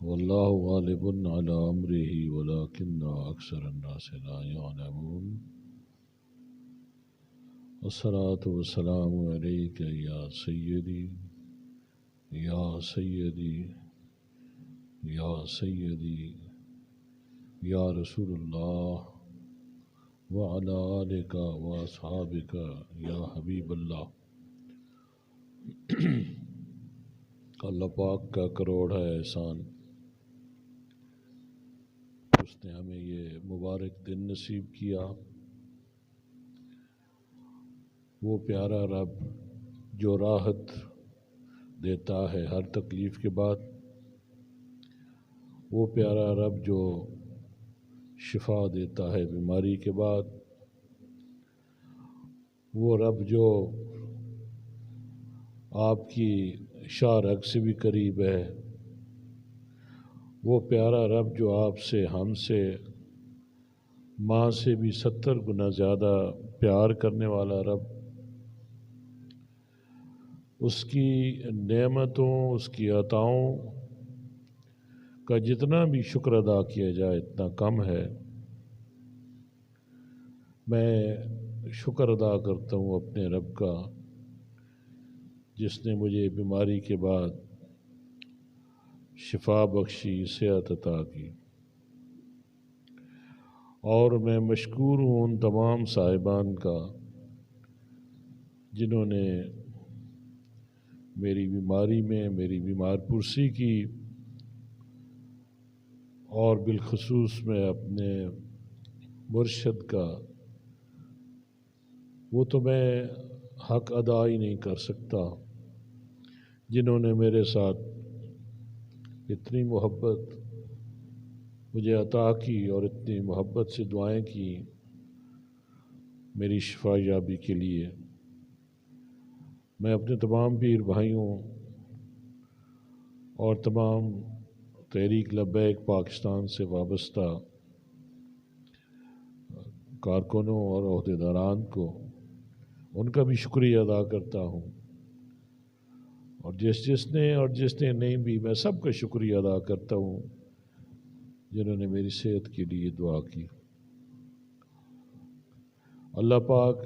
واللہ غالب علی امرہ ولکن اکثر الناس لا یعلمون والصلاة والسلام علیک یا سیدی یا سیدی یا سیدی یا رسول اللہ وعلی آلک واصحابک یا حبیب اللہ۔ اللہ پاک کا کروڑ ہے احسان، اس نے ہمیں یہ مبارک دن نصیب کیا۔ وہ پیارا رب جو راحت دیتا ہے ہر تکلیف کے بعد، وہ پیارا رب جو شفا دیتا ہے بیماری کے بعد، وہ رب جو آپ کی شاہ رگ سے بھی قریب ہے، وہ پیارا رب جو آپ سے، ہم سے، ماں سے بھی 70 گنا زیادہ پیار کرنے والا رب، اس کی نعمتوں، اس کی عطاؤں کا جتنا بھی شکر ادا کیا جائے اتنا کم ہے۔ میں شکر ادا کرتا ہوں اپنے رب کا، جس نے مجھے بیماری کے بعد شفا بخشی، صحت عطا کی، اور میں مشکور ہوں ان تمام صاحبان کا جنہوں نے میری بیماری میں میری بیمار پرسی کی، اور بالخصوص میں اپنے مرشد کا، وہ تو میں حق ادا ہی نہیں کر سکتا، جنہوں نے میرے ساتھ اتنی محبت مجھے عطا کی اور اتنی محبت سے دعائیں کی میری شفا یابی کے لیے۔ میں اپنے تمام پیر بھائیوں اور تمام تحریک لبیک پاکستان سے وابستہ کارکنوں اور عہدیداران کو، ان کا بھی شکریہ ادا کرتا ہوں، اور جس نے نہیں بھی، میں سب کا شکریہ ادا کرتا ہوں جنہوں نے میری صحت کے لیے دعا کی۔ اللہ پاک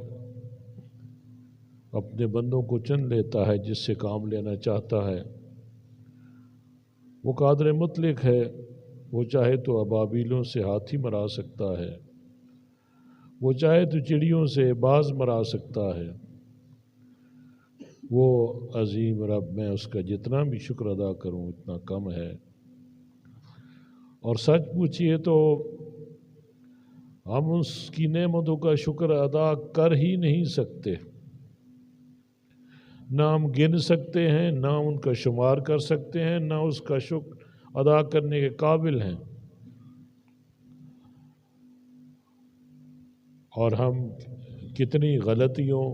اپنے بندوں کو چن لیتا ہے جس سے کام لینا چاہتا ہے۔ وہ قادر مطلق ہے، وہ چاہے تو ابابیلوں سے ہاتھی مرا سکتا ہے، وہ چاہے تو چڑیوں سے باز مرا سکتا ہے۔ وہ عظیم رب، میں اس کا جتنا بھی شکر ادا کروں اتنا کم ہے، اور سچ پوچھئے تو ہم اس کی نعمتوں کا شکر ادا کر ہی نہیں سکتے، نہ ہم گن سکتے ہیں، نہ ان کا شمار کر سکتے ہیں، نہ اس کا شکر ادا کرنے کے قابل ہیں، اور ہم کتنی غلطیوں،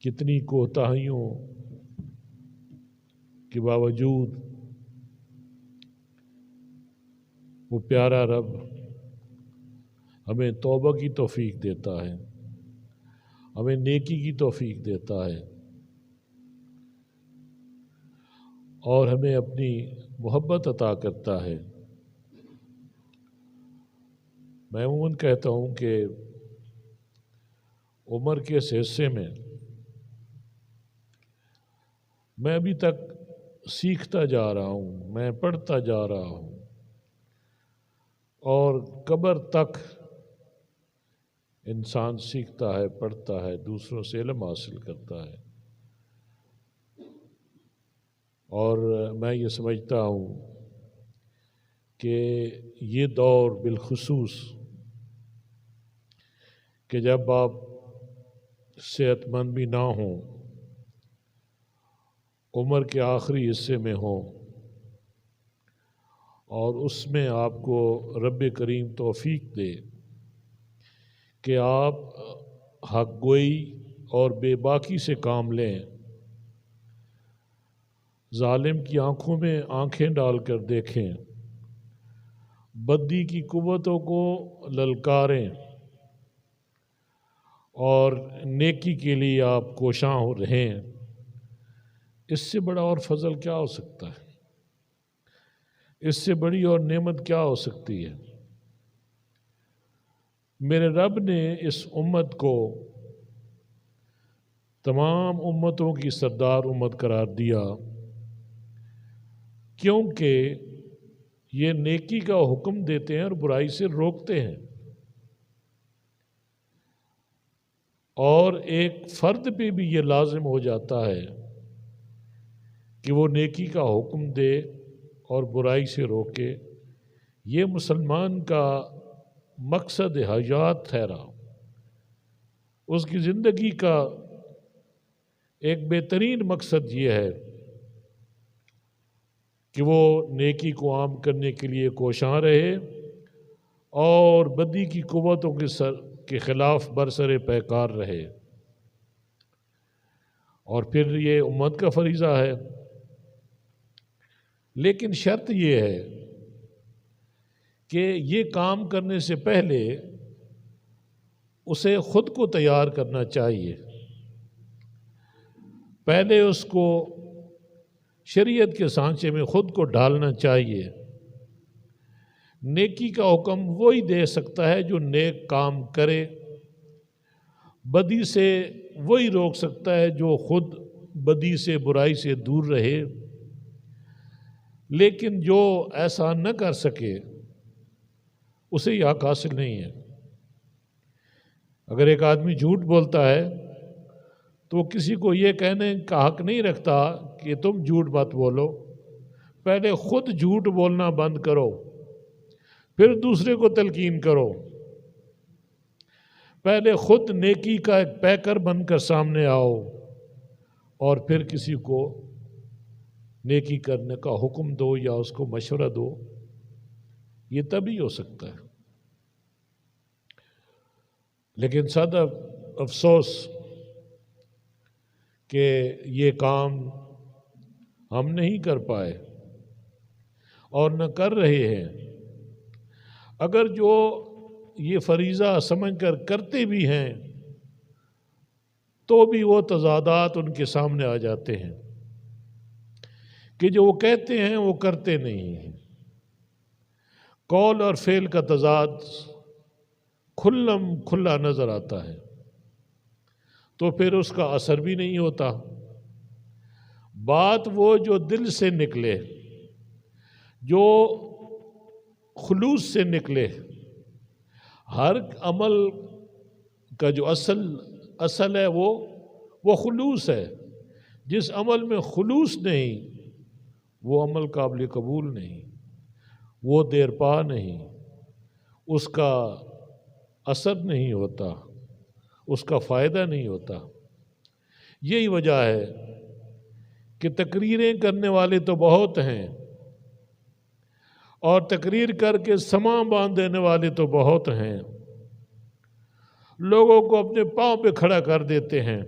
کتنی کوتاہیوں کے باوجود وہ پیارا رب ہمیں توبہ کی توفیق دیتا ہے، ہمیں نیکی کی توفیق دیتا ہے، اور ہمیں اپنی محبت عطا کرتا ہے۔ میں عموماً کہتا ہوں کہ عمر کے اس حصے میں میں ابھی تک سیکھتا جا رہا ہوں، میں پڑھتا جا رہا ہوں، اور قبر تک انسان سیکھتا ہے، پڑھتا ہے، دوسروں سے علم حاصل کرتا ہے، اور میں یہ سمجھتا ہوں کہ یہ دور بالخصوص کہ جب آپ صحت مند بھی نہ ہوں، عمر کے آخری حصے میں ہوں، اور اس میں آپ کو رب کریم توفیق دے کہ آپ حق گوئی اور بے باکی سے کام لیں، ظالم کی آنکھوں میں آنکھیں ڈال کر دیکھیں، بدی کی قوتوں کو للکاریں، اور نیکی کے لیے آپ کوشاں ہو رہیں، اس سے بڑا اور فضل کیا ہو سکتا ہے؟ اس سے بڑی اور نعمت کیا ہو سکتی ہے؟ میرے رب نے اس امت کو تمام امتوں کی سردار امت قرار دیا، کیونکہ یہ نیکی کا حکم دیتے ہیں اور برائی سے روکتے ہیں، اور ایک فرد پہ بھی یہ لازم ہو جاتا ہے کہ وہ نیکی کا حکم دے اور برائی سے روکے۔ یہ مسلمان کا مقصد حیات ٹھہرا، اس کی زندگی کا ایک بہترین مقصد یہ ہے کہ وہ نیکی کو عام کرنے کے لیے کوشاں رہے اور بدی کی قوتوں کے خلاف برسر پیکار رہے۔ اور پھر یہ امت کا فریضہ ہے، لیکن شرط یہ ہے کہ یہ کام کرنے سے پہلے اسے خود کو تیار کرنا چاہیے، پہلے اس کو شریعت کے سانچے میں خود کو ڈالنا چاہیے۔ نیکی کا حکم وہی دے سکتا ہے جو نیک کام کرے، بدی سے وہی روک سکتا ہے جو خود بدی سے برائی سے دور رہے، لیکن جو ایسا نہ کر سکے اسے یہ حق حاصل نہیں ہے۔ اگر ایک آدمی جھوٹ بولتا ہے تو وہ کسی کو یہ کہنے کا حق نہیں رکھتا کہ تم جھوٹ مت بولو، پہلے خود جھوٹ بولنا بند کرو، پھر دوسرے کو تلقین کرو، پہلے خود نیکی کا ایک پیکر بن کر سامنے آؤ اور پھر کسی کو نیکی کرنے کا حکم دو یا اس کو مشورہ دو۔ یہ تبھی ہو سکتا ہے۔ لیکن سادہ افسوس کہ یہ کام ہم نہیں کر پائے اور نہ کر رہے ہیں۔ اگر جو یہ فریضہ سمجھ کر کرتے بھی ہیں تو بھی وہ تضادات ان کے سامنے آ جاتے ہیں کہ جو وہ کہتے ہیں وہ کرتے نہیں ہیں۔ قول اور فعل کا تضاد کھلم کھلا نظر آتا ہے، تو پھر اس کا اثر بھی نہیں ہوتا۔ بات وہ جو دل سے نکلے، جو خلوص سے نکلے، ہر عمل کا جو اصل ہے وہ خلوص ہے۔ جس عمل میں خلوص نہیں وہ عمل قابل قبول نہیں، وہ دیر پا نہیں، اس کا اثر نہیں ہوتا، اس کا فائدہ نہیں ہوتا۔ یہی وجہ ہے کہ تقریریں کرنے والے تو بہت ہیں اور تقریر کر کے سماں باندھ دینے والے تو بہت ہیں، لوگوں کو اپنے پاؤں پہ کھڑا کر دیتے ہیں،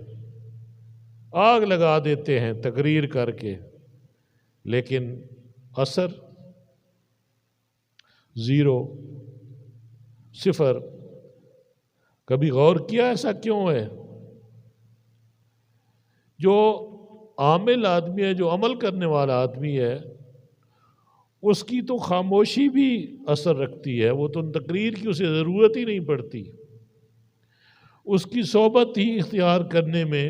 آگ لگا دیتے ہیں تقریر کر کے، لیکن اثر زیرو، صفر۔ کبھی غور کیا ایسا کیوں ہے؟ جو عامل آدمی ہے، جو عمل کرنے والا آدمی ہے، اس کی تو خاموشی بھی اثر رکھتی ہے، وہ تو تقریر کی اسے ضرورت ہی نہیں پڑتی، اس کی صحبت ہی اختیار کرنے میں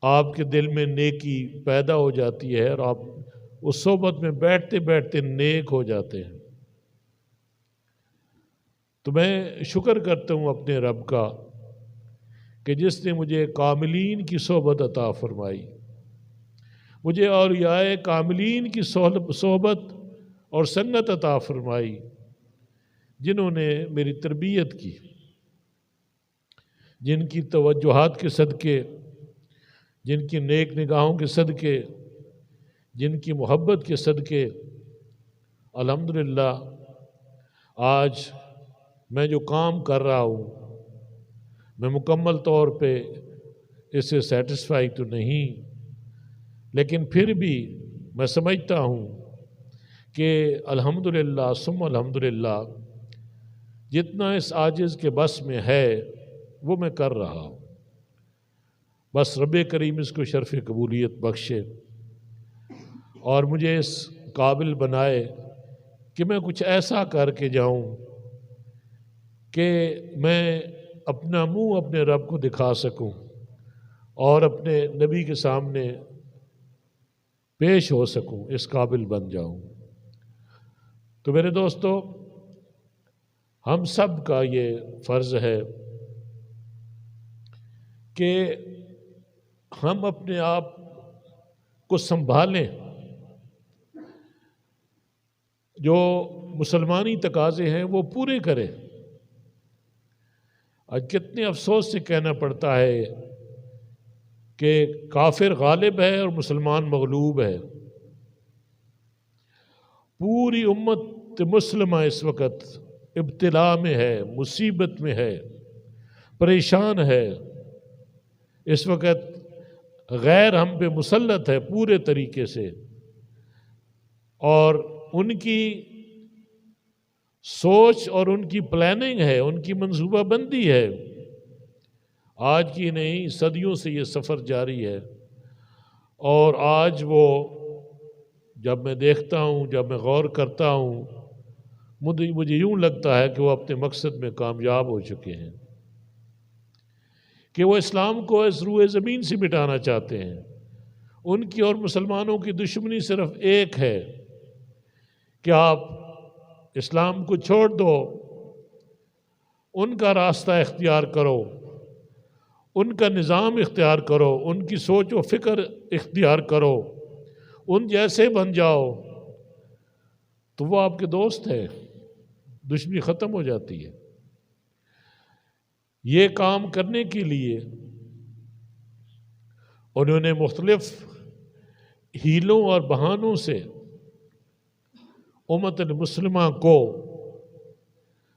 آپ کے دل میں نیکی پیدا ہو جاتی ہے اور آپ اس صحبت میں بیٹھتے بیٹھتے نیک ہو جاتے ہیں۔ تو میں شکر کرتا ہوں اپنے رب کا کہ جس نے مجھے کاملین کی صحبت عطا فرمائی، مجھے اولیاء کاملین کی صحبت اور سنت عطا فرمائی، جنہوں نے میری تربیت کی، جن کی توجہات کے صدقے، جن کی نیک نگاہوں کے صدقے، جن کی محبت کے صدقے الحمدللہ آج میں جو کام کر رہا ہوں میں مکمل طور پہ اس سے سیٹسفائی تو نہیں، لیکن پھر بھی میں سمجھتا ہوں کہ الحمدللہ ثم الحمدللہ جتنا اس عاجز کے بس میں ہے وہ میں کر رہا ہوں۔ بس رب کریم اس کو شرف قبولیت بخشے اور مجھے اس قابل بنائے کہ میں کچھ ایسا کر کے جاؤں کہ میں اپنا منہ اپنے رب کو دکھا سکوں اور اپنے نبی کے سامنے پیش ہو سکوں، اس قابل بن جاؤں۔ تو میرے دوستو، ہم سب کا یہ فرض ہے کہ ہم اپنے آپ کو سنبھالیں، جو مسلمانی تقاضے ہیں وہ پورے کریں۔ آج کتنے افسوس سے کہنا پڑتا ہے کہ کافر غالب ہے اور مسلمان مغلوب ہے۔ پوری امت مسلمہ اس وقت ابتلا میں ہے، مصیبت میں ہے، پریشان ہے، اس وقت غیر ہم پہ مسلط ہے پورے طریقے سے، اور ان کی سوچ اور ان کی پلاننگ ہے، ان کی منصوبہ بندی ہے، آج کی نہیں صدیوں سے یہ سفر جاری ہے۔ اور آج وہ جب میں دیکھتا ہوں، جب میں غور کرتا ہوں، مجھے یوں لگتا ہے کہ وہ اپنے مقصد میں کامیاب ہو چکے ہیں، کہ وہ اسلام کو اس روئے زمین سے مٹانا چاہتے ہیں۔ ان کی اور مسلمانوں کی دشمنی صرف ایک ہے کہ آپ اسلام کو چھوڑ دو، ان کا راستہ اختیار کرو، ان کا نظام اختیار کرو، ان کی سوچ و فکر اختیار کرو، ان جیسے بن جاؤ، تو وہ آپ کے دوست ہے، دشمنی ختم ہو جاتی ہے۔ یہ کام کرنے کے لیے انہوں نے مختلف ہیلوں اور بہانوں سے امت مسلمہ کو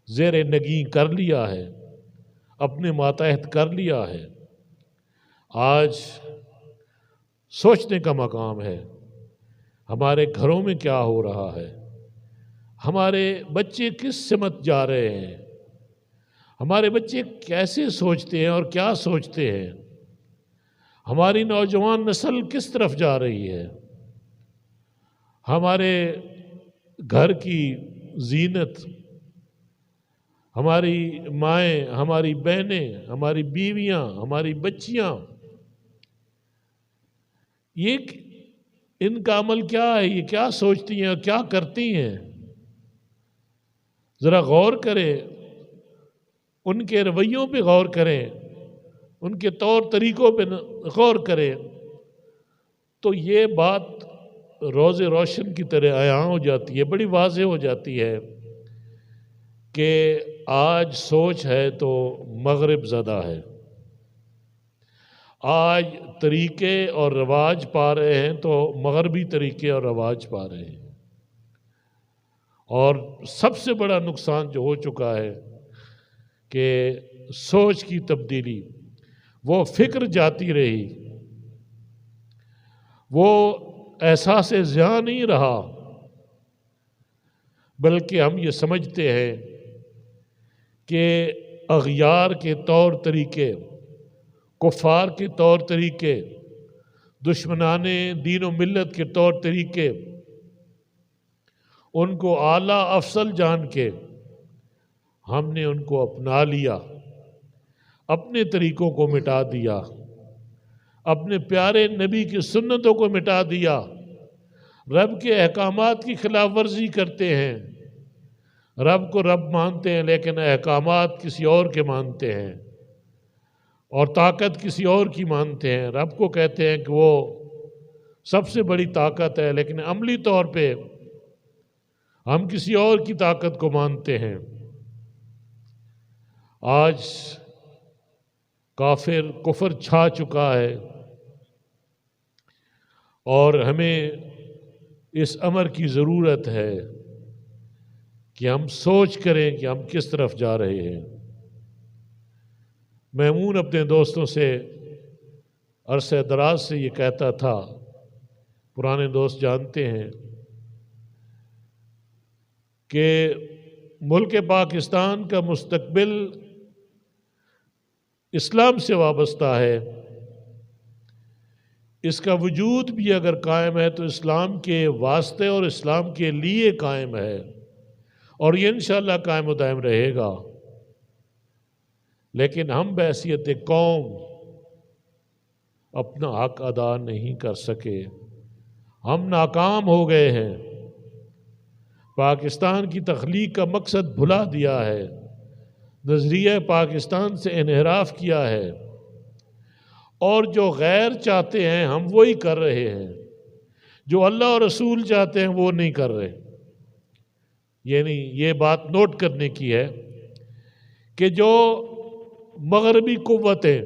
زیر نگیں کر لیا ہے، اپنے ماتحت کر لیا ہے۔ آج سوچنے کا مقام ہے ہمارے گھروں میں کیا ہو رہا ہے، ہمارے بچے کس سمت جا رہے ہیں، ہمارے بچے کیسے سوچتے ہیں اور کیا سوچتے ہیں، ہماری نوجوان نسل کس طرف جا رہی ہے، ہمارے گھر کی زینت، ہماری مائیں، ہماری بہنیں، ہماری بیویاں، ہماری بچیاں، یہ ان کا عمل کیا ہے، یہ کیا سوچتی ہیں اور کیا کرتی ہیں؟ ذرا غور کریں، ان کے رویوں پہ غور کریں، ان کے طور طریقوں پہ غور کریں، تو یہ بات روز روشن کی طرح عیاں ہو جاتی ہے، بڑی واضح ہو جاتی ہے کہ آج سوچ ہے تو مغرب زدہ ہے۔ آج طریقے اور رواج پا رہے ہیں تو مغربی طریقے اور رواج پا رہے ہیں، اور سب سے بڑا نقصان جو ہو چکا ہے کہ سوچ کی تبدیلی، وہ فکر جاتی رہی، وہ احساس زیاں نہیں رہا، بلکہ ہم یہ سمجھتے ہیں کہ اغیار کے طور طریقے، کفار کے طور طریقے، دشمنان دین و ملت کے طور طریقے، ان کو اعلیٰ افضل جان کے ہم نے ان کو اپنا لیا، اپنے طریقوں کو مٹا دیا، اپنے پیارے نبی کی سنتوں کو مٹا دیا، رب کے احکامات کی خلاف ورزی کرتے ہیں، رب کو رب مانتے ہیں لیکن احکامات کسی اور کے مانتے ہیں، اور طاقت کسی اور کی مانتے ہیں۔ رب کو کہتے ہیں کہ وہ سب سے بڑی طاقت ہے، لیکن عملی طور پہ ہم کسی اور کی طاقت کو مانتے ہیں۔ آج کفر چھا چکا ہے، اور ہمیں اس امر کی ضرورت ہے کہ ہم سوچ کریں کہ ہم کس طرف جا رہے ہیں۔ میمون اپنے دوستوں سے عرصہ دراز سے یہ کہتا تھا، پرانے دوست جانتے ہیں کہ ملک پاکستان کا مستقبل اسلام سے وابستہ ہے، اس کا وجود بھی اگر قائم ہے تو اسلام کے واسطے اور اسلام کے لیے قائم ہے، اور یہ انشاءاللہ قائم و دائم رہے گا۔ لیکن ہم بحیثیت قوم اپنا حق ادا نہیں کر سکے، ہم ناکام ہو گئے ہیں، پاکستان کی تخلیق کا مقصد بھلا دیا ہے، نظریہ پاکستان سے انحراف کیا ہے، اور جو غیر چاہتے ہیں ہم وہی کر رہے ہیں، جو اللہ اور رسول چاہتے ہیں وہ نہیں کر رہے۔ یعنی یہ بات نوٹ کرنے کی ہے کہ جو مغربی قوتیں،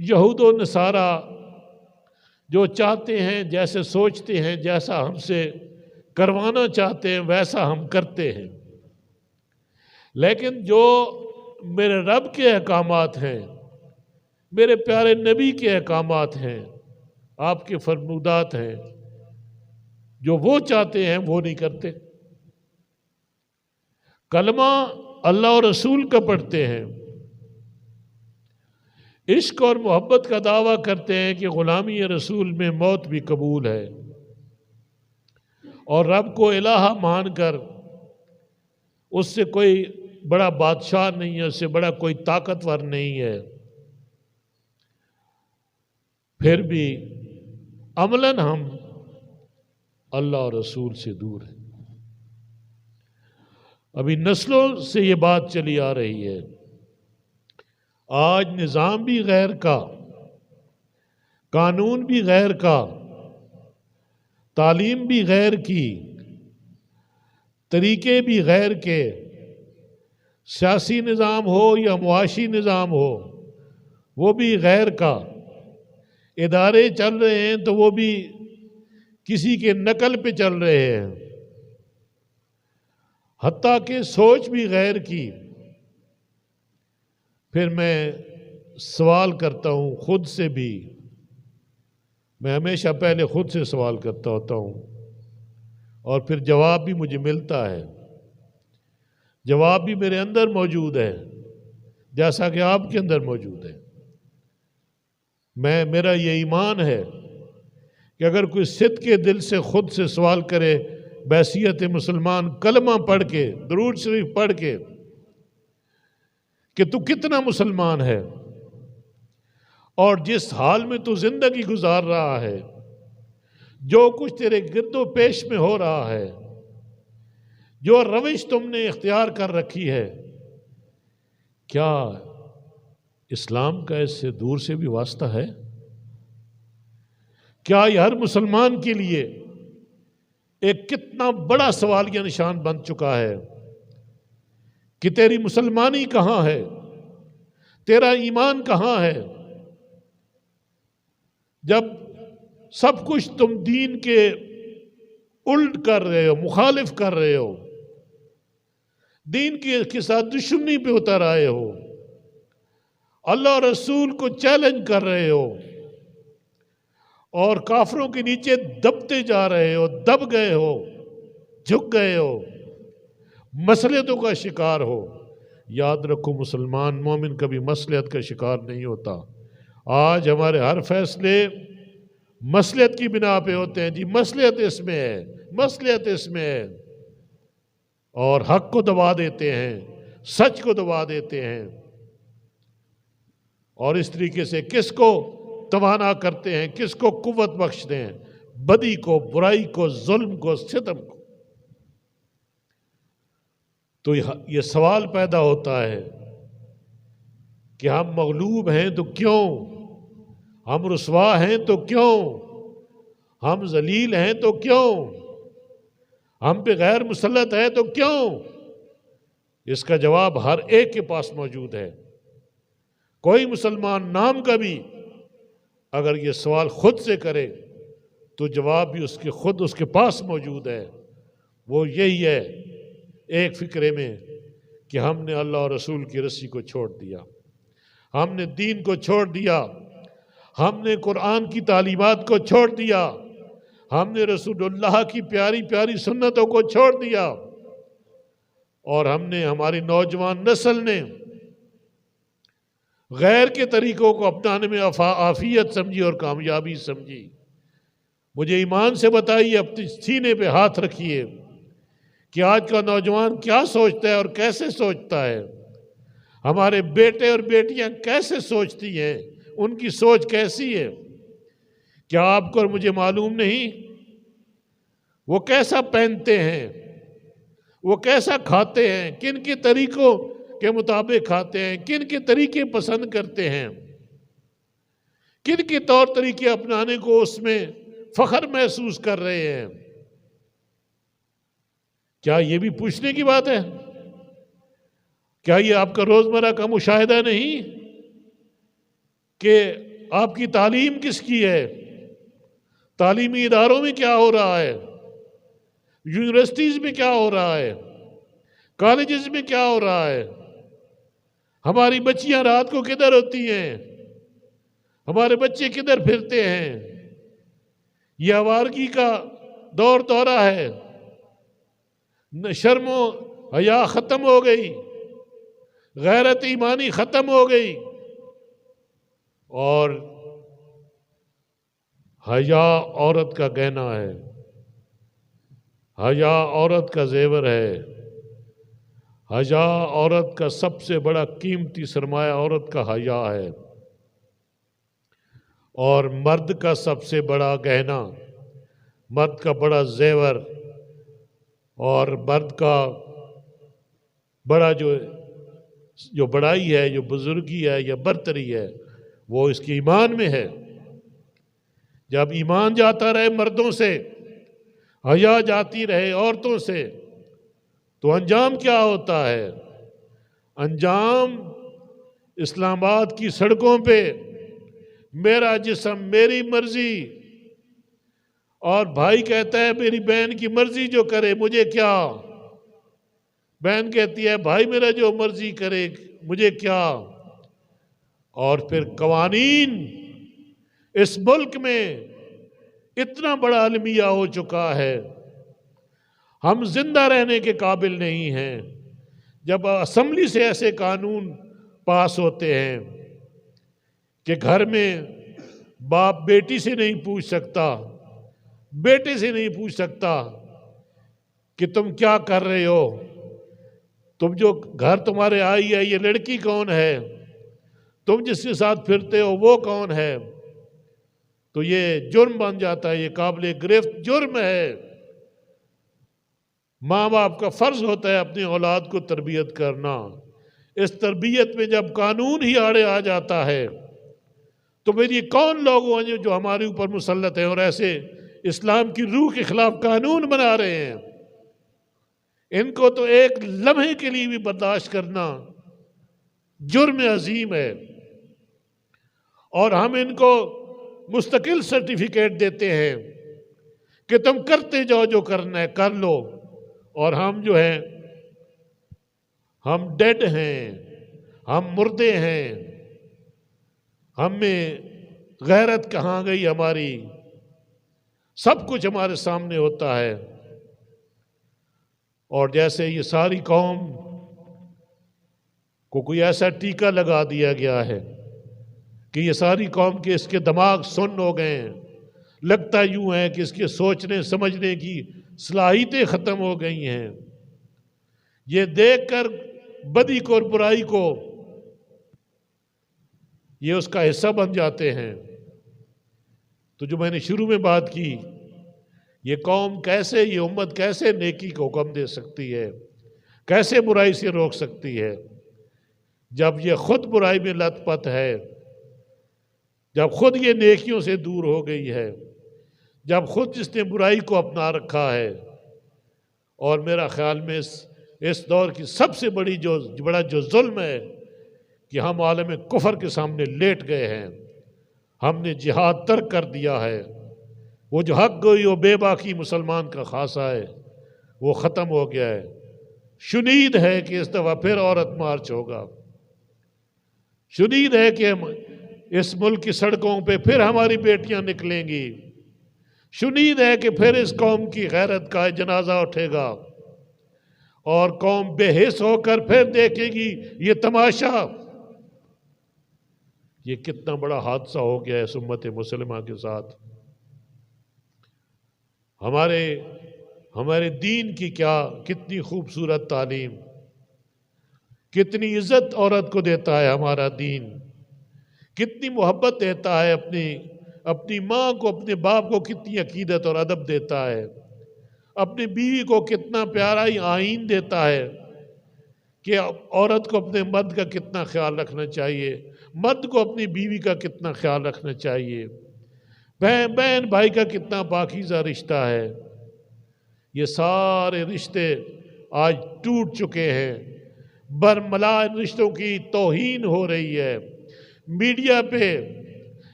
یہود و نصارہ جو چاہتے ہیں، جیسے سوچتے ہیں، جیسا ہم سے کروانا چاہتے ہیں ویسا ہم کرتے ہیں، لیکن جو میرے رب کے احکامات ہیں، میرے پیارے نبی کے احکامات ہیں، آپ کے فرمودات ہیں، جو وہ چاہتے ہیں وہ نہیں کرتے۔ کلمہ اللہ اور رسول کا پڑھتے ہیں، عشق اور محبت کا دعویٰ کرتے ہیں کہ غلامی رسول میں موت بھی قبول ہے، اور رب کو الہ مان کر اس سے کوئی بڑا بادشاہ نہیں ہے، اس سے بڑا کوئی طاقتور نہیں ہے، پھر بھی عملاً ہم اللہ اور رسول سے دور ہیں۔ ابھی نسلوں سے یہ بات چلی آ رہی ہے، آج نظام بھی غیر کا، قانون بھی غیر کا، تعلیم بھی غیر کی، طریقے بھی غیر کے، سیاسی نظام ہو یا معاشی نظام ہو وہ بھی غیر کا، ادارے چل رہے ہیں تو وہ بھی کسی کے نقل پہ چل رہے ہیں، حتیٰ کہ سوچ بھی غیر کی۔ پھر میں سوال کرتا ہوں خود سے بھی، میں ہمیشہ پہلے خود سے سوال کرتا ہوتا ہوں، اور پھر جواب بھی مجھے ملتا ہے، جواب بھی میرے اندر موجود ہے جیسا کہ آپ کے اندر موجود ہے۔ میرا یہ ایمان ہے کہ اگر کوئی صدق کے دل سے خود سے سوال کرے بحیثیت مسلمان، کلمہ پڑھ کے، درود شریف پڑھ کے، کہ تو کتنا مسلمان ہے، اور جس حال میں تو زندگی گزار رہا ہے، جو کچھ تیرے گرد و پیش میں ہو رہا ہے، جو روش تم نے اختیار کر رکھی ہے، کیا اسلام کا اس سے دور سے بھی واسطہ ہے؟ کیا یہ ہر مسلمان کے لیے ایک کتنا بڑا سوالیہ نشان بن چکا ہے کہ تیری مسلمانی کہاں ہے، تیرا ایمان کہاں ہے، جب سب کچھ تم دین کے الٹ کر رہے ہو، مخالف کر رہے ہو، دین کے ساتھ دشمنی پہ اتر آئے ہو، اللہ اور رسول کو چیلنج کر رہے ہو، اور کافروں کے نیچے دبتے جا رہے ہو، دب گئے ہو، جھک گئے ہو، مصلحتوں کا شکار ہو۔ یاد رکھو مسلمان مومن کبھی مصلحت کا شکار نہیں ہوتا۔ آج ہمارے ہر فیصلے مصلحت کی بنا پہ ہوتے ہیں، جی مصلحت اس میں ہے، مصلحت اس میں ہے، اور حق کو دبا دیتے ہیں، سچ کو دبا دیتے ہیں، اور اس طریقے سے کس کو توانا کرتے ہیں، کس کو قوت بخشتے ہیں، بدی کو، برائی کو، ظلم کو، ستم کو۔ تو یہ سوال پیدا ہوتا ہے کہ ہم مغلوب ہیں تو کیوں، ہم رسوا ہیں تو کیوں، ہم ذلیل ہیں تو کیوں، ہم پہ غیر مسلط ہے تو کیوں؟ اس کا جواب ہر ایک کے پاس موجود ہے۔ کوئی مسلمان نام کا بھی اگر یہ سوال خود سے کرے تو جواب بھی اس کے پاس موجود ہے۔ وہ یہی ہے ایک فکرے میں کہ ہم نے اللہ اور رسول کی رسی کو چھوڑ دیا، ہم نے دین کو چھوڑ دیا، ہم نے قرآن کی تعلیمات کو چھوڑ دیا، ہم نے رسول اللہ کی پیاری پیاری سنتوں کو چھوڑ دیا، اور ہم نے، ہماری نوجوان نسل نے غیر کے طریقوں کو اپنانے میں عافیت سمجھی اور کامیابی سمجھی۔ مجھے ایمان سے بتائیے، اپنے سینے پہ ہاتھ رکھیے کہ آج کا نوجوان کیا سوچتا ہے اور کیسے سوچتا ہے، ہمارے بیٹے اور بیٹیاں کیسے سوچتی ہیں، ان کی سوچ کیسی ہے؟ کیا آپ کو اور مجھے معلوم نہیں وہ کیسا پہنتے ہیں، وہ کیسا کھاتے ہیں، کن کے طریقوں کے مطابق کھاتے ہیں، کن کے طریقے پسند کرتے ہیں، کن کے طور طریقے اپنانے کو اس میں فخر محسوس کر رہے ہیں؟ کیا یہ بھی پوچھنے کی بات ہے؟ کیا یہ آپ کا روزمرہ کا مشاہدہ نہیں کہ آپ کی تعلیم کس کی ہے؟ تعلیمی اداروں میں کیا ہو رہا ہے؟ یونیورسٹیز میں کیا ہو رہا ہے؟ کالجز میں کیا ہو رہا ہے؟ ہماری بچیاں رات کو کدھر ہوتی ہیں؟ ہمارے بچے کدھر پھرتے ہیں؟ یہ آوارگی کا دور دورہ ہے، شرم و حیا ختم ہو گئی، غیرت ایمانی ختم ہو گئی، اور حیا عورت کا گہنا ہے، حیا عورت کا زیور ہے، حیا عورت کا سب سے بڑا قیمتی سرمایہ عورت کا حیا ہے، اور مرد کا سب سے بڑا گہنا، مرد کا بڑا زیور اور مرد کا بڑا جو بڑائی ہے، جو بزرگی ہے یا برتری ہے، وہ اس کے ایمان میں ہے۔ جب ایمان جاتا رہے مردوں سے، حیا جاتی رہے عورتوں سے، تو انجام کیا ہوتا ہے؟ انجام اسلام آباد کی سڑکوں پہ میرا جسم میری مرضی، اور بھائی کہتا ہے میری بہن کی مرضی جو کرے مجھے کیا، بہن کہتی ہے بھائی میرا جو مرضی کرے مجھے کیا۔ اور پھر قوانین اس ملک میں اتنا بڑا المیہ ہو چکا ہے، ہم زندہ رہنے کے قابل نہیں ہیں جب اسمبلی سے ایسے قانون پاس ہوتے ہیں کہ گھر میں باپ بیٹی سے نہیں پوچھ سکتا، بیٹے سے نہیں پوچھ سکتا کہ تم کیا کر رہے ہو، تم جو گھر تمہارے آئی ہے یہ لڑکی کون ہے، تم جس کے ساتھ پھرتے ہو وہ کون ہے، تو یہ جرم بن جاتا ہے، یہ قابل گرفت جرم ہے۔ ماں باپ کا فرض ہوتا ہے اپنی اولاد کو تربیت کرنا، اس تربیت میں جب قانون ہی آڑے آ جاتا ہے تو پھر یہ کون لوگ ہیں جو ہمارے اوپر مسلط ہیں اور ایسے اسلام کی روح کے خلاف قانون بنا رہے ہیں؟ ان کو تو ایک لمحے کے لیے بھی برداشت کرنا جرم عظیم ہے، اور ہم ان کو مستقل سرٹیفکیٹ دیتے ہیں کہ تم کرتے جاؤ، جو کرنا ہے کر لو، اور ہم جو ہیں ہم ڈیڈ ہیں، ہم مردے ہیں، ہم میں غیرت کہاں گئی ہماری؟ سب کچھ ہمارے سامنے ہوتا ہے، اور جیسے یہ ساری قوم کو کوئی ایسا ٹیکہ لگا دیا گیا ہے کہ یہ ساری قوم کے اس کے دماغ سن ہو گئے ہیں، لگتا یوں ہے کہ اس کے سوچنے سمجھنے کی صلاحیتیں ختم ہو گئی ہیں، یہ دیکھ کر بدی کو اور برائی کو یہ اس کا حصہ بن جاتے ہیں۔ تو جو میں نے شروع میں بات کی، یہ قوم کیسے، یہ امت کیسے نیکی کو حکم دے سکتی ہے، کیسے برائی سے روک سکتی ہے، جب یہ خود برائی میں لت پت ہے، جب خود یہ نیکیوں سے دور ہو گئی ہے، جب خود جس نے برائی کو اپنا رکھا ہے۔ اور میرا خیال میں اس دور کی سب سے بڑا جو ظلم ہے کہ ہم عالم کفر کے سامنے لیٹ گئے ہیں، ہم نے جہاد ترک کر دیا ہے، وہ جو حق گوئی و بے باکی مسلمان کا خاصہ ہے وہ ختم ہو گیا ہے۔ شنید ہے کہ اس دفعہ پھر عورت مارچ ہوگا، شنید ہے کہ اس ملک کی سڑکوں پہ پھر ہماری بیٹیاں نکلیں گی، شنید ہے کہ پھر اس قوم کی غیرت کا جنازہ اٹھے گا، اور قوم بے حس ہو کر پھر دیکھے گی یہ تماشا یہ کتنا بڑا حادثہ ہو گیا ہے امت مسلمہ کے ساتھ۔ ہمارے دین کی کتنی خوبصورت تعلیم، کتنی عزت عورت کو دیتا ہے ہمارا دین، کتنی محبت دیتا ہے اپنی ماں کو، اپنے باپ کو کتنی عقیدت اور ادب دیتا ہے، اپنی بیوی کو کتنا پیارا ہی آئین دیتا ہے کہ عورت کو اپنے مرد کا کتنا خیال رکھنا چاہیے، مرد کو اپنی بیوی کا کتنا خیال رکھنا چاہیے، بہن بھائی کا کتنا پاکیزہ رشتہ ہے۔ یہ سارے رشتے آج ٹوٹ چکے ہیں، برملا رشتوں کی توہین ہو رہی ہے۔ میڈیا پہ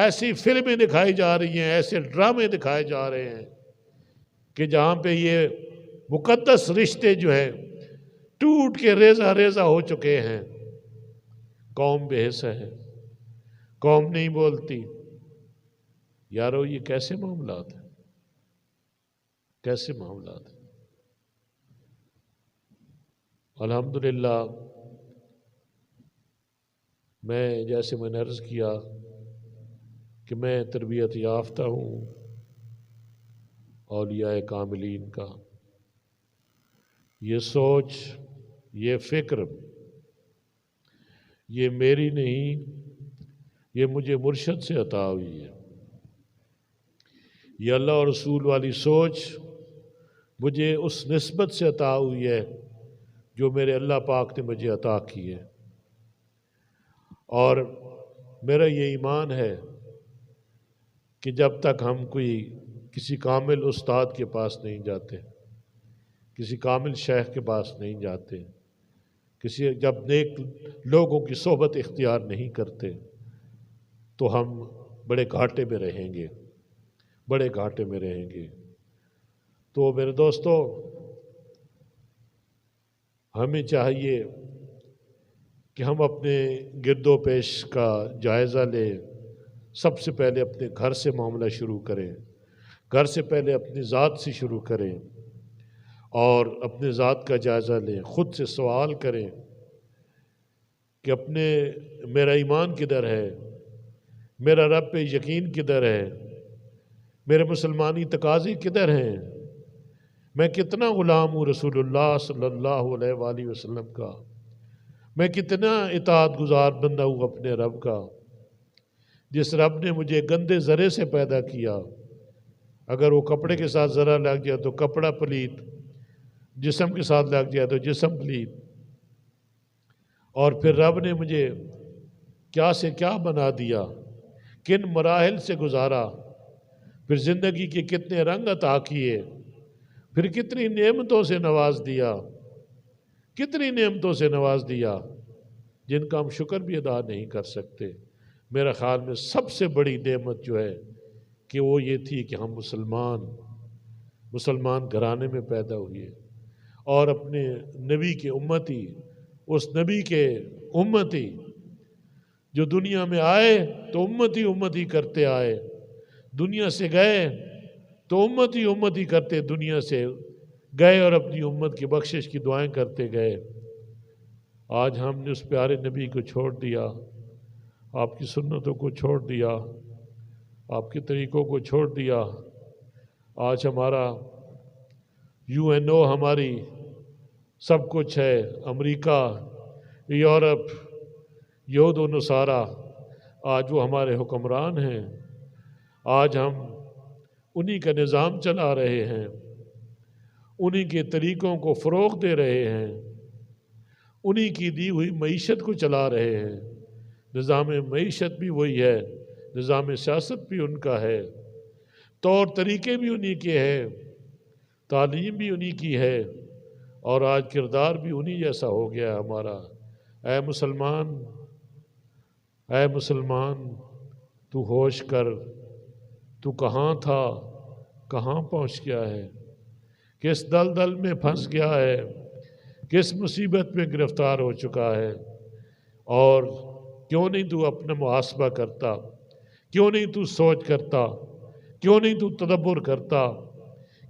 ایسی فلمیں دکھائی جا رہی ہیں، ایسے ڈرامے دکھائے جا رہے ہیں کہ جہاں پہ یہ مقدس رشتے جو ہیں ٹوٹ کے ریزہ ریزہ ہو چکے ہیں۔ قوم بے حصہ ہے، قوم نہیں بولتی۔ یارو یہ کیسے معاملات ہیں، کیسے معاملات ہیں؟ الحمدللہ جیسے میں نے عرض کیا کہ میں تربیت یافتہ ہوں اولیاء کاملین کا۔ یہ سوچ، یہ فکر، یہ میری نہیں، یہ مجھے مرشد سے عطا ہوئی ہے۔ یہ اللہ اور رسول والی سوچ مجھے اس نسبت سے عطا ہوئی ہے جو میرے اللہ پاک نے مجھے عطا کی ہے۔ اور میرا یہ ایمان ہے کہ جب تک ہم کسی کامل استاد کے پاس نہیں جاتے، کسی کامل شیخ کے پاس نہیں جاتے، جب نیک لوگوں کی صحبت اختیار نہیں کرتے تو ہم بڑے گھاٹے میں رہیں گے، بڑے گھاٹے میں رہیں گے۔ تو میرے دوستو، ہمیں چاہیے کہ ہم اپنے گرد و پیش کا جائزہ لیں۔ سب سے پہلے اپنے گھر سے معاملہ شروع کریں، گھر سے پہلے اپنی ذات سے شروع کریں اور اپنے ذات کا جائزہ لیں، خود سے سوال کریں کہ میرا ایمان کدھر ہے، میرا رب پہ یقین کدھر ہے، میرے مسلمانی تقاضے کدھر ہیں، میں کتنا غلام ہوں رسول اللہ صلی اللہ علیہ وآلہ وسلم کا، میں کتنا اطاعت گزار بندہ ہوں اپنے رب کا، جس رب نے مجھے گندے ذرے سے پیدا کیا۔ اگر وہ کپڑے کے ساتھ ذرہ لگ جائے تو کپڑا پلیت، جسم کے ساتھ لگ جائے تو جسم پلیت۔ اور پھر رب نے مجھے کیا سے کیا بنا دیا، کن مراحل سے گزارا، پھر زندگی کے کتنے رنگ عطا کیے، پھر کتنی نعمتوں سے نواز دیا، کتنی نعمتوں سے نواز دیا جن کا ہم شکر بھی ادا نہیں کر سکتے۔ میرا خیال میں سب سے بڑی نعمت جو ہے کہ وہ یہ تھی کہ ہم مسلمان گھرانے میں پیدا ہوئے اور اپنے نبی کے امتی، اس نبی کے امتی جو دنیا میں آئے تو امتی کرتے آئے، دنیا سے گئے تو امتی کرتے دنیا سے گئے اور اپنی امت کی بخشش کی دعائیں کرتے گئے۔ آج ہم نے اس پیارے نبی کو چھوڑ دیا، آپ کی سنتوں کو چھوڑ دیا، آپ کے طریقوں کو چھوڑ دیا۔ آج ہمارا UN ہماری سب کچھ ہے، امریکہ، یورپ، یہود و نصارہ، آج وہ ہمارے حکمران ہیں۔ آج ہم انہی کا نظام چلا رہے ہیں، انہی کے طریقوں کو فروغ دے رہے ہیں، انہی کی دی ہوئی معیشت کو چلا رہے ہیں۔ نظام معیشت بھی وہی ہے، نظام سیاست بھی ان کا ہے، طور طریقے بھی انہی کے ہیں، تعلیم بھی انہی کی ہے، اور آج کردار بھی انہی جیسا ہو گیا ہمارا۔ اے مسلمان تو ہوش کر، تو کہاں تھا، کہاں پہنچ گیا ہے، کس دلدل میں پھنس گیا ہے، کس مصیبت میں گرفتار ہو چکا ہے، اور کیوں نہیں تو اپنا محاسبہ کرتا، کیوں نہیں تو سوچ کرتا، کیوں نہیں تو تدبر کرتا،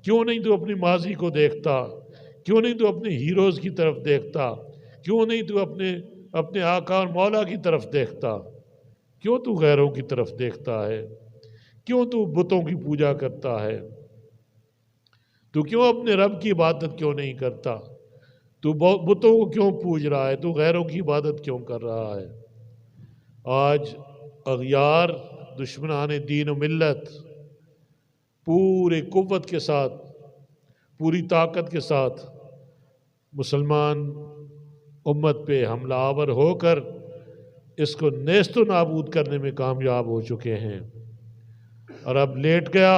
کیوں نہیں تو اپنی ماضی کو دیکھتا، کیوں نہیں تو اپنے ہیروز کی طرف دیکھتا، کیوں نہیں تو اپنے آقا اور مولا کی طرف دیکھتا، کیوں تو غیروں کی طرف دیکھتا ہے؟ کیوں تو بتوں کی پوجا کرتا ہے؟ تو کیوں اپنے رب کی عبادت کیوں نہیں کرتا؟ تو بتوں کو کیوں پوج رہا ہے؟ تو غیروں کی عبادت کیوں کر رہا ہے؟ آج اغیار دشمنان دین و ملت پورے قوت کے ساتھ، پوری طاقت کے ساتھ مسلمان امت پہ حملہ آور ہو کر اس کو نیست و نابود کرنے میں کامیاب ہو چکے ہیں۔ اور اب لیٹ گیا،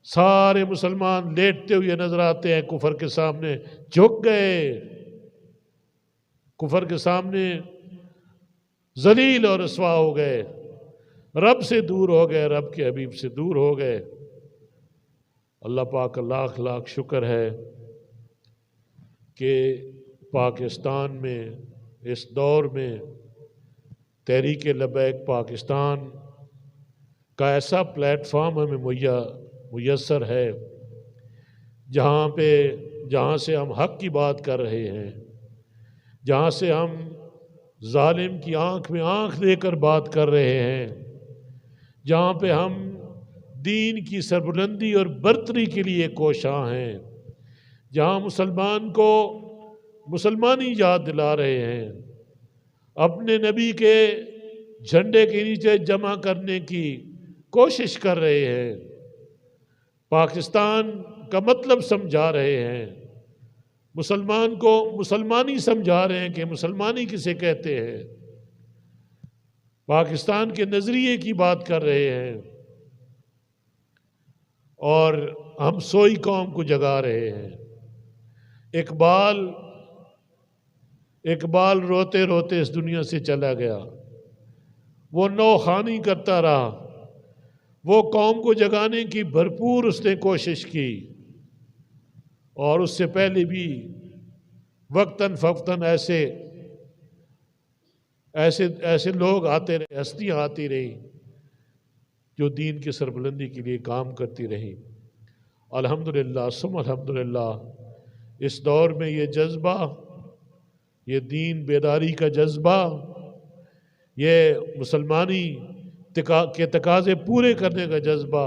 سارے مسلمان لیٹتے ہوئے نظر آتے ہیں، کفر کے سامنے جھک گئے، کفر کے سامنے ذلیل اور رسوا ہو گئے، رب سے دور ہو گئے، رب کے حبیب سے دور ہو گئے۔ اللہ پاک کا لاکھ لاکھ شکر ہے کہ پاکستان میں اس دور میں تحریک لبیک پاکستان کا ایسا پلیٹ فارم ہمیں میسر ہے جہاں سے ہم حق کی بات کر رہے ہیں، جہاں سے ہم ظالم کی آنکھ میں آنکھ دے کر بات کر رہے ہیں، جہاں پہ ہم دین کی سربلندی اور برتری کے لیے کوشاں ہیں، جہاں مسلمان کو مسلمانی یاد دلا رہے ہیں، اپنے نبی کے جھنڈے کے نیچے جمع کرنے کی کوشش کر رہے ہیں، پاکستان کا مطلب سمجھا رہے ہیں، مسلمان کو مسلمانی سمجھا رہے ہیں کہ مسلمانی کسے کہتے ہیں، پاکستان کے نظریے کی بات کر رہے ہیں، اور ہم سوئی قوم کو جگا رہے ہیں۔ اقبال روتے روتے اس دنیا سے چلا گیا، وہ نوخوانی کرتا رہا، وہ قوم کو جگانے کی بھرپور اس نے کوشش کی، اور اس سے پہلے بھی وقتاً فوقتاً ایسے لوگ آتے رہے، ہستیاں آتی رہی جو دین کی سربلندی کے لیے کام کرتی رہی۔ الحمدللہ ثم الحمدللہ اس دور میں یہ جذبہ، یہ دین بیداری کا جذبہ، یہ مسلمانی کے تقاضے پورے کرنے کا جذبہ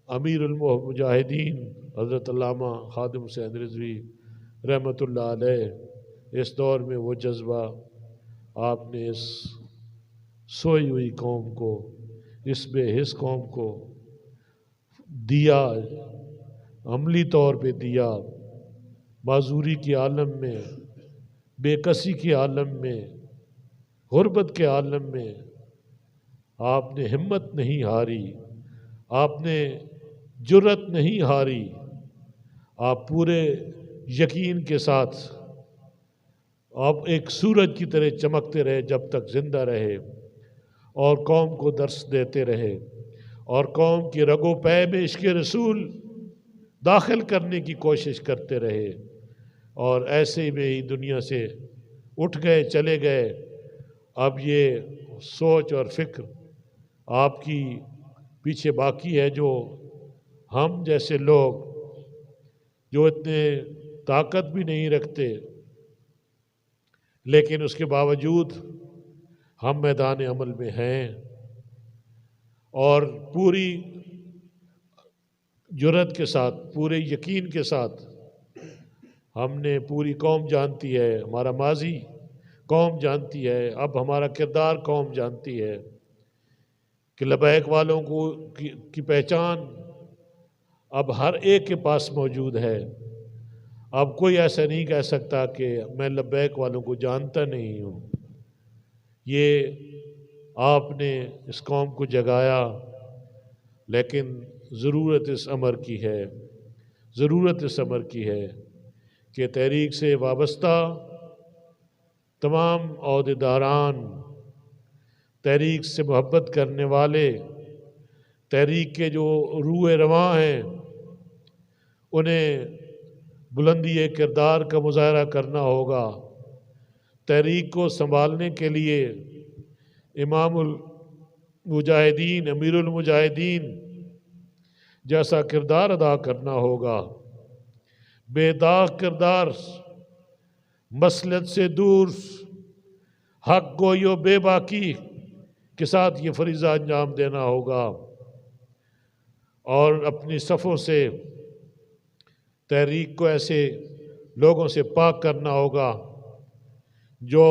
امیر المجاہدین حضرت علامہ خادم حسین رضوی رحمۃ اللہ علیہ، اس دور میں وہ جذبہ آپ نے اس سوئی ہوئی قوم کو، اس بے حس قوم کو دیا، عملی طور پہ دیا، معذوری کے عالم میں، بے کسی کے عالم میں، غربت کے عالم میں آپ نے ہمت نہیں ہاری، آپ نے جرت نہیں ہاری، آپ پورے یقین کے ساتھ آپ ایک سورج کی طرح چمکتے رہے جب تک زندہ رہے، اور قوم کو درس دیتے رہے، اور قوم کی رگ و پے میں عشق رسول داخل کرنے کی کوشش کرتے رہے، اور ایسے میں ہی دنیا سے اٹھ گئے، چلے گئے۔ اب یہ سوچ اور فکر آپ کی پیچھے باقی ہے، جو ہم جیسے لوگ جو اتنے طاقت بھی نہیں رکھتے، لیکن اس کے باوجود ہم میدان عمل میں ہیں، اور پوری جرت کے ساتھ، پورے یقین کے ساتھ ہم نے، پوری قوم جانتی ہے، ہمارا ماضی قوم جانتی ہے، اب ہمارا کردار قوم جانتی ہے کہ لبیک والوں کی پہچان اب ہر ایک کے پاس موجود ہے۔ اب کوئی ایسا نہیں کہہ سکتا کہ میں لبیک والوں کو جانتا نہیں ہوں۔ یہ آپ نے اس قوم کو جگایا، لیکن ضرورت اس امر کی ہے، ضرورت اس امر کی ہے کہ تحریک سے وابستہ تمام عہدیداران، تحریک سے محبت کرنے والے، تحریک کے جو روح رواں ہیں، انہیں بلندی کردار کا مظاہرہ کرنا ہوگا۔ تحریک کو سنبھالنے کے لیے امام المجاہدین، امیر المجاہدین جیسا کردار ادا کرنا ہوگا، بے داغ کردار، مصلحت سے دور، حق گوئی و بے باکی کے ساتھ یہ فریضہ انجام دینا ہوگا اور اپنی صفوں سے تحریک کو ایسے لوگوں سے پاک کرنا ہوگا جو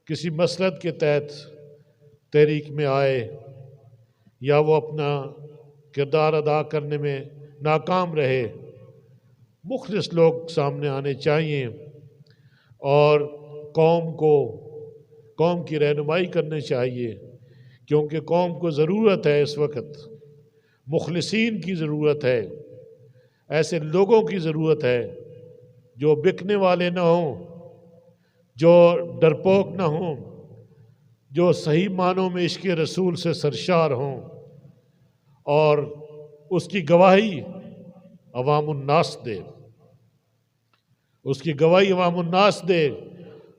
کسی مسلط کے تحت تحریک میں آئے یا وہ اپنا کردار ادا کرنے میں ناکام رہے۔ مخلص لوگ سامنے آنے چاہیے اور قوم کی رہنمائی کرنی چاہیے، کیونکہ قوم کو ضرورت ہے، اس وقت مخلصین کی ضرورت ہے، ایسے لوگوں کی ضرورت ہے جو بکنے والے نہ ہوں، جو ڈرپوک نہ ہوں، جو صحیح معنوں میں عشق رسول سے سرشار ہوں اور اس کی گواہی عوام الناس دے، اس کی گواہی عوام الناس دے۔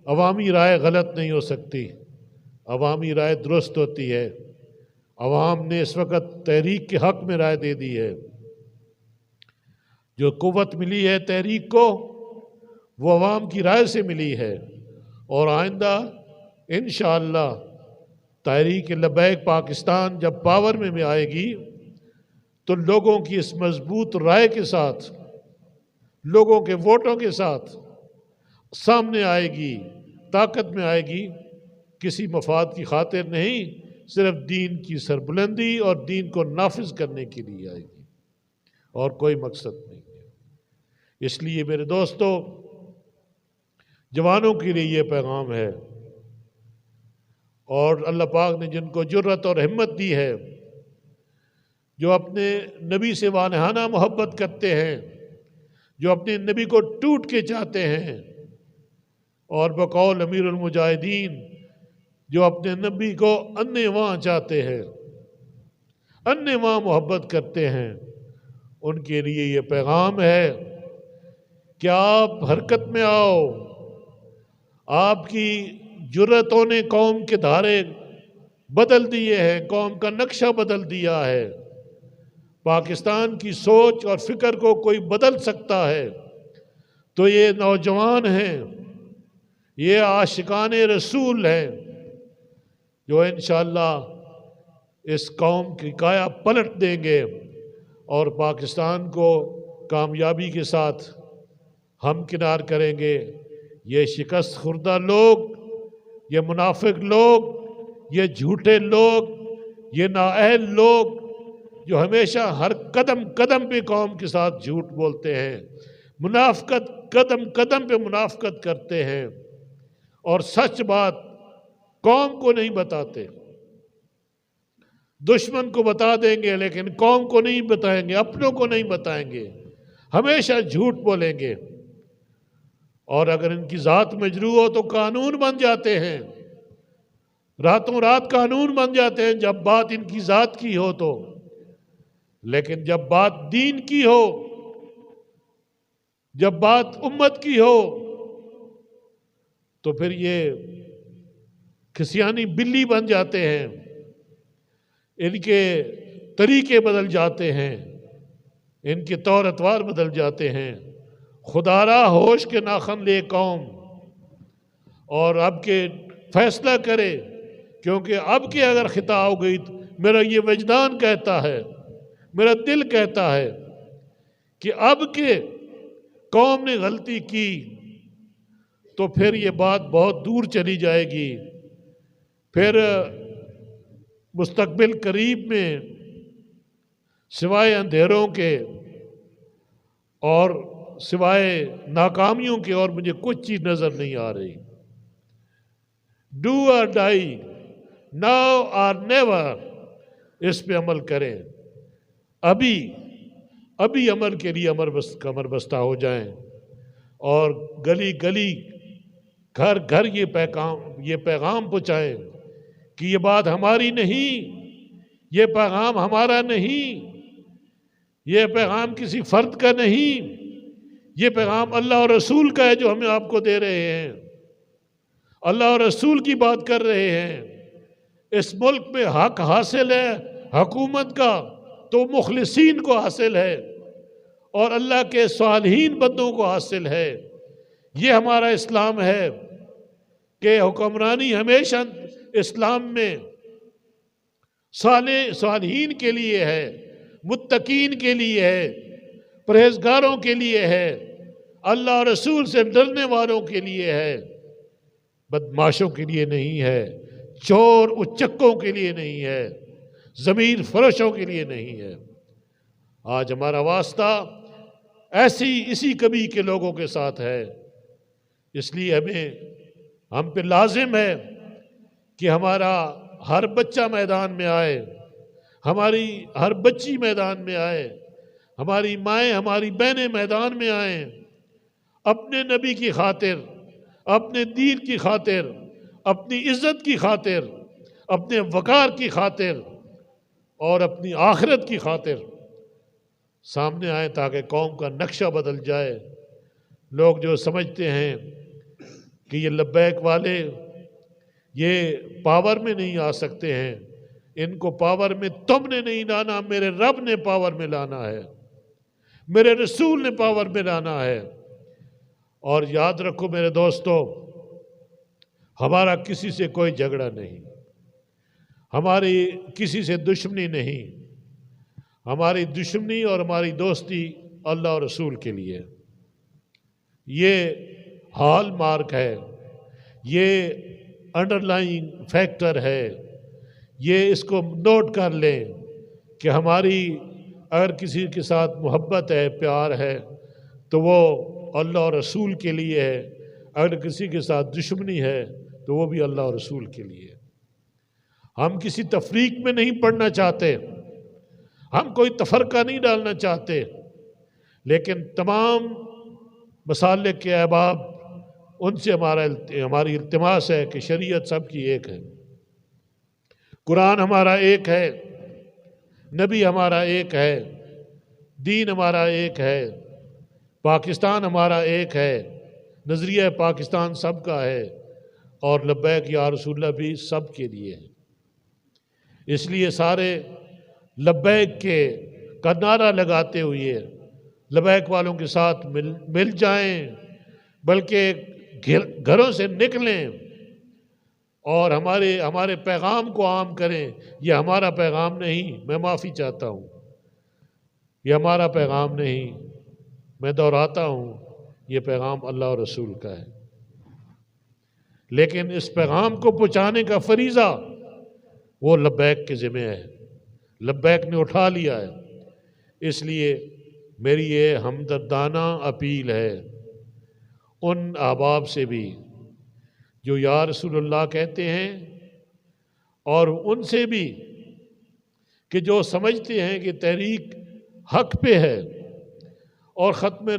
عوامی رائے غلط نہیں ہو سکتی، عوامی رائے درست ہوتی ہے۔ عوام نے اس وقت تحریک کے حق میں رائے دے دی ہے، جو قوت ملی ہے تحریک کو وہ عوام کی رائے سے ملی ہے، اور آئندہ انشاءاللہ تحریک لبیک پاکستان جب پاور میں آئے گی تو لوگوں کی اس مضبوط رائے کے ساتھ، لوگوں کے ووٹوں کے ساتھ سامنے آئے گی، طاقت میں آئے گی، کسی مفاد کی خاطر نہیں، صرف دین کی سربلندی اور دین کو نافذ کرنے کے لیے آئے گی، اور کوئی مقصد نہیں ہے۔ اس لیے میرے دوستو، جوانوں کے لیے یہ پیغام ہے، اور اللہ پاک نے جن کو جرأت اور ہمت دی ہے، جو اپنے نبی سے وانہانہ محبت کرتے ہیں، جو اپنے نبی کو ٹوٹ کے چاہتے ہیں، اور بقول امیر المجاہدین جو اپنے نبی کو انواں چاہتے ہیں، انواں محبت کرتے ہیں، ان کے لیے یہ پیغام ہے کہ آپ حرکت میں آؤ۔ آپ کی جرأتوں نے قوم کے دھارے بدل دیے ہیں، قوم کا نقشہ بدل دیا ہے۔ پاکستان کی سوچ اور فکر کو کوئی بدل سکتا ہے تو یہ نوجوان ہیں، یہ عاشقان رسول ہیں، جو انشاءاللہ اس قوم کی کایا پلٹ دیں گے اور پاکستان کو کامیابی کے ساتھ ہمکنار کریں گے۔ یہ شکست خوردہ لوگ، یہ منافق لوگ، یہ جھوٹے لوگ، یہ نااہل لوگ جو ہمیشہ ہر قدم قدم پہ قوم کے ساتھ جھوٹ بولتے ہیں، منافقت قدم قدم پہ منافقت کرتے ہیں، اور سچ بات قوم کو نہیں بتاتے۔ دشمن کو بتا دیں گے لیکن قوم کو نہیں بتائیں گے، اپنوں کو نہیں بتائیں گے، ہمیشہ جھوٹ بولیں گے، اور اگر ان کی ذات مجروح ہو تو قانون بن جاتے ہیں، راتوں رات قانون بن جاتے ہیں جب بات ان کی ذات کی ہو تو۔ لیکن جب بات دین کی ہو، جب بات امت کی ہو، تو پھر یہ کھسیانی بلی بن جاتے ہیں، ان کے طریقے بدل جاتے ہیں، ان کے طور اطوار بدل جاتے ہیں۔ خدارا ہوش کے ناخن لے قوم، اور اب کے فیصلہ کرے، کیونکہ اب کے اگر خطا ہو گئی، میرا یہ وجدان کہتا ہے، میرا دل کہتا ہے کہ اب کے قوم نے غلطی کی تو پھر یہ بات بہت دور چلی جائے گی، پھر مستقبل قریب میں سوائے اندھیروں کے اور سوائے ناکامیوں کے اور مجھے کچھ چیز نظر نہیں آ رہی۔ ڈو اور ڈائی، ناؤ اور نیور، اس پہ عمل کریں، ابھی عمل کے لیے کمر بستہ ہو جائیں، اور گلی گلی گھر گھر یہ پیغام پہنچائیں کہ یہ بات ہماری نہیں، یہ پیغام ہمارا نہیں، یہ پیغام کسی فرد کا نہیں، یہ پیغام اللہ اور رسول کا ہے جو ہمیں آپ کو دے رہے ہیں، اللہ اور رسول کی بات کر رہے ہیں۔ اس ملک میں حق حاصل ہے حکومت کا تو مخلصین کو حاصل ہے، اور اللہ کے صالحین بندوں کو حاصل ہے۔ یہ ہمارا اسلام ہے کہ حکمرانی ہمیشہ اسلام میں صالحین کے لیے ہے، متقین کے لیے ہے، پرہیزگاروں کے لیے ہے، اللہ اور رسول سے ڈرنے والوں کے لیے ہے، بدماشوں کے لیے نہیں ہے، چور اچکوں کے لیے نہیں ہے، ضمیر فروشوں کے لیے نہیں ہے۔ آج ہمارا واسطہ اسی کبھی کے لوگوں کے ساتھ ہے۔ اس لیے ہم پہ لازم ہے کہ ہمارا ہر بچہ میدان میں آئے، ہماری ہر بچی میدان میں آئے، ہماری مائیں ہماری بہنیں میدان میں آئیں، اپنے نبی کی خاطر، اپنے دین کی خاطر، اپنی عزت کی خاطر، اپنے وقار کی خاطر اور اپنی آخرت کی خاطر سامنے آئیں، تاکہ قوم کا نقشہ بدل جائے۔ لوگ جو سمجھتے ہیں کہ یہ لبیک والے یہ پاور میں نہیں آ سکتے ہیں، ان کو پاور میں تم نے نہیں لانا، میرے رب نے پاور میں لانا ہے، میرے رسول نے پاور میں لانا ہے۔ اور یاد رکھو میرے دوستو، ہمارا کسی سے کوئی جھگڑا نہیں، ہماری کسی سے دشمنی نہیں، ہماری دشمنی اور ہماری دوستی اللہ اور رسول کے لیے۔ یہ ہال مارک ہے، یہ انڈر لائن فیکٹر ہے، یہ اس کو نوٹ کر لیں کہ ہماری اگر کسی کے ساتھ محبت ہے، پیار ہے، تو وہ اللہ اور رسول کے لیے ہے، اگر کسی کے ساتھ دشمنی ہے تو وہ بھی اللہ اور رسول کے لیے۔ ہم کسی تفریق میں نہیں پڑنا چاہتے، ہم کوئی تفرقہ نہیں ڈالنا چاہتے، لیکن تمام مسالک کے احباب ان سے ہماری التماس ہے کہ شریعت سب کی ایک ہے، قرآن ہمارا ایک ہے، نبی ہمارا ایک ہے، دین ہمارا ایک ہے، پاکستان ہمارا ایک ہے، نظریہ پاکستان سب کا ہے، اور لبیک یا رسول اللہ بھی سب کے لیے ہے۔ اس لیے سارے لبیک کا نعرہ لگاتے ہوئے لبیک والوں کے ساتھ مل جائیں، بلکہ گھروں سے نکلیں اور ہمارے پیغام کو عام کریں۔ یہ ہمارا پیغام نہیں، میں معافی چاہتا ہوں، یہ ہمارا پیغام نہیں، میں دہراتا ہوں، یہ پیغام اللہ اور رسول کا ہے۔ لیکن اس پیغام کو پہنچانے کا فریضہ وہ لبیک کے ذمہ ہے، لبیک نے اٹھا لیا ہے۔ اس لیے میری یہ ہمدردانہ اپیل ہے ان احباب سے بھی جو یا رسول اللہ کہتے ہیں، اور ان سے بھی کہ جو سمجھتے ہیں کہ تحریک حق پہ ہے اور ختم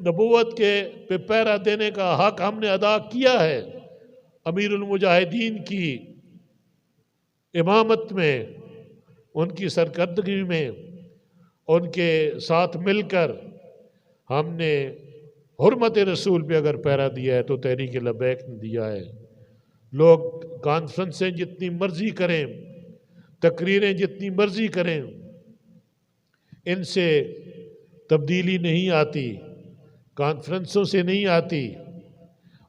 نبوت کے پہ پیرا دینے کا حق ہم نے ادا کیا ہے، امیر المجاہدین کی امامت میں، ان کی سرکردگی میں، ان کے ساتھ مل کر ہم نے حرمت رسول پہ اگر پیرا دیا ہے تو تحریک لبیک نے دیا ہے۔ لوگ کانفرنسیں جتنی مرضی کریں، تقریریں جتنی مرضی کریں، ان سے تبدیلی نہیں آتی، کانفرنسوں سے نہیں آتی،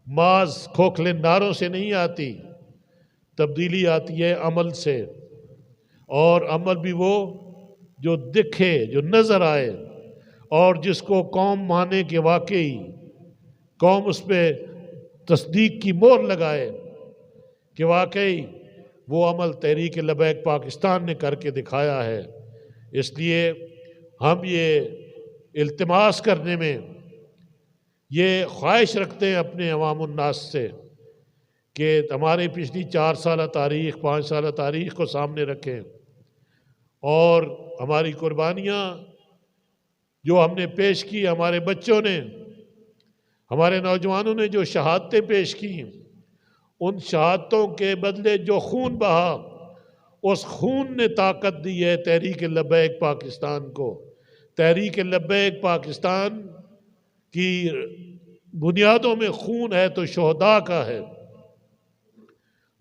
محض کھوکھلے نعروں سے نہیں آتی، تبدیلی آتی ہے عمل سے، اور عمل بھی وہ جو دکھے، جو نظر آئے، اور جس کو قوم مانے کہ واقعی قوم اس پہ تصدیق کی مہر لگائے کہ واقعی وہ عمل تحریک لبیک پاکستان نے کر کے دکھایا ہے۔ اس لیے ہم یہ التماس کرنے میں یہ خواہش رکھتے ہیں اپنے عوام الناس سے کہ ہمارے پچھلی 4 سالہ تاریخ، 5 سالہ تاریخ کو سامنے رکھیں، اور ہماری قربانیاں جو ہم نے پیش کی، ہمارے بچوں نے، ہمارے نوجوانوں نے جو شہادتیں پیش کی، ان شہادتوں کے بدلے جو خون بہا، اس خون نے طاقت دی ہے تحریک لبیک پاکستان کو۔ تحریک لبیک پاکستان کی بنیادوں میں خون ہے تو شہداء کا ہے۔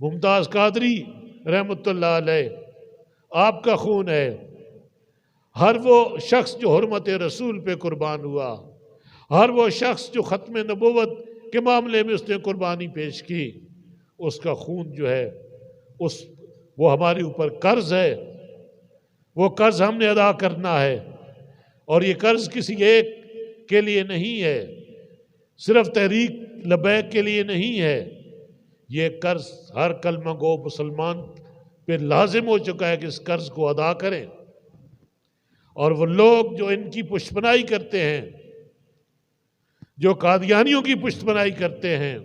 ممتاز قادری رحمۃ اللہ علیہ، آپ کا خون ہے۔ ہر وہ شخص جو حرمت رسول پہ قربان ہوا، ہر وہ شخص جو ختم نبوت کے معاملے میں اس نے قربانی پیش کی، اس کا خون جو ہے وہ ہمارے اوپر قرض ہے وہ قرض ہم نے ادا کرنا ہے، اور یہ قرض کسی ایک کے لیے نہیں ہے، صرف تحریک لبیک کے لیے نہیں ہے، یہ قرض ہر کلمہ گو مسلمان پہ لازم ہو چکا ہے کہ اس قرض کو ادا کریں۔ اور وہ لوگ جو ان کی پشت پناہی کرتے ہیں، جو قادیانیوں کی پشت پناہی کرتے ہیں،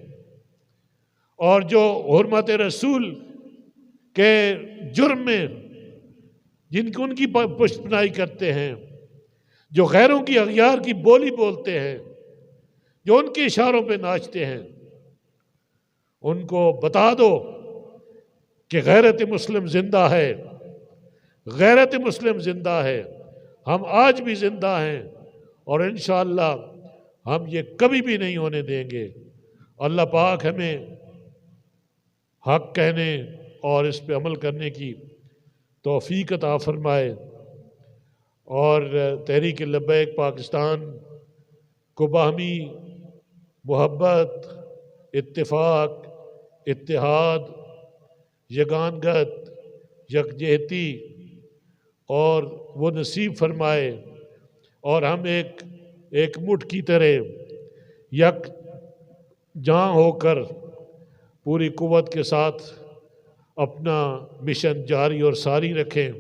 اور جو حرمت رسول کے جرم میں ان کی پشت پناہی کرتے ہیں، جو غیروں کی اغیار کی بولی بولتے ہیں، جو ان کے اشاروں پہ ناچتے ہیں، ان کو بتا دو کہ غیرت مسلم زندہ ہے، غیرت مسلم زندہ ہے، ہم آج بھی زندہ ہیں، اور انشاءاللہ ہم یہ کبھی بھی نہیں ہونے دیں گے۔ اللہ پاک ہمیں حق کہنے اور اس پہ عمل کرنے کی توفیق عطا فرمائے، اور تحریک لبیک پاکستان کو باہمی محبت، اتفاق، اتحاد، یگانگت، یکجہتی اور وہ نصیب فرمائے، اور ہم ایک مٹھ کی طرح یک جاں ہو کر پوری قوت کے ساتھ اپنا مشن جاری اور ساری رکھیں،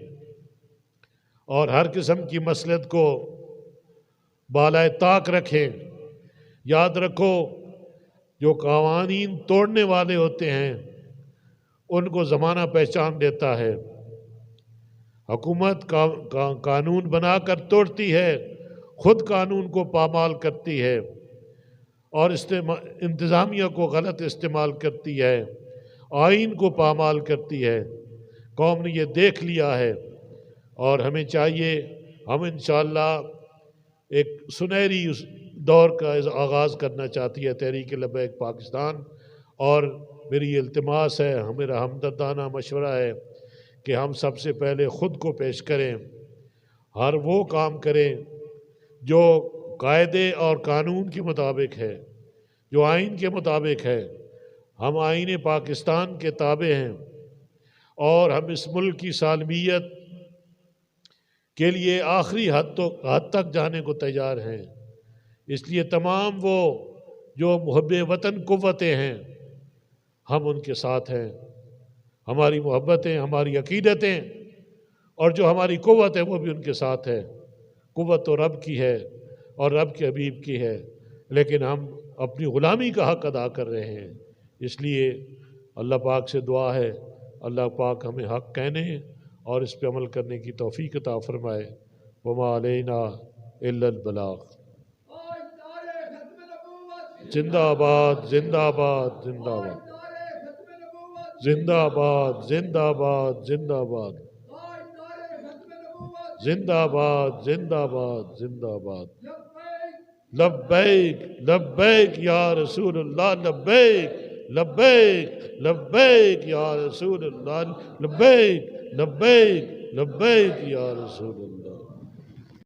اور ہر قسم کی مصلحت کو بالائے طاق رکھیں۔ یاد رکھو، جو قوانین توڑنے والے ہوتے ہیں ان کو زمانہ پہچان دیتا ہے۔ حکومت قانون بنا کر توڑتی ہے، خود قانون کو پامال کرتی ہے، اور انتظامیہ کو غلط استعمال کرتی ہے، آئین کو پامال کرتی ہے۔ قوم نے یہ دیکھ لیا ہے، اور ہمیں چاہیے، ہم انشاءاللہ ایک سنہری دور کا آغاز کرنا چاہتی ہے تحریک لبیک پاکستان، اور میری التماس ہے، میرا ہمدردانہ مشورہ ہے کہ ہم سب سے پہلے خود کو پیش کریں، ہر وہ کام کریں جو قاعدے اور قانون کے مطابق ہے، جو آئین کے مطابق ہے۔ ہم آئین پاکستان کے تابع ہیں، اور ہم اس ملک کی سالمیت کے لیے آخری حد تک جانے کو تیار ہیں۔ اس لیے تمام وہ جو محب وطن قوتیں ہیں، ہم ان کے ساتھ ہیں۔ ہماری محبتیں، ہماری عقیدتیں، اور جو ہماری قوت ہے وہ بھی ان کے ساتھ ہے۔ قوت تو رب کی ہے اور رب کے حبیب کی ہے، لیکن ہم اپنی غلامی کا حق ادا کر رہے ہیں۔ اس لیے اللہ پاک سے دعا ہے، اللہ پاک ہمیں حق کہنے اور اس پہ عمل کرنے کی توفیق عطا فرمائے۔ وما علینا الا البلاغ۔ زندہ آباد، زندہ آباد، زندہ آباد، زندہ آباد، زندہ آباد، زندہ آباد، زندہ آباد، زندہ آباد، زندہ آباد۔ لبیک لبیک یا رسول اللہ، لبیک لبیک لبیک یا رسول اللہ، لبیک لبیک لبیک یا رسول اللہ۔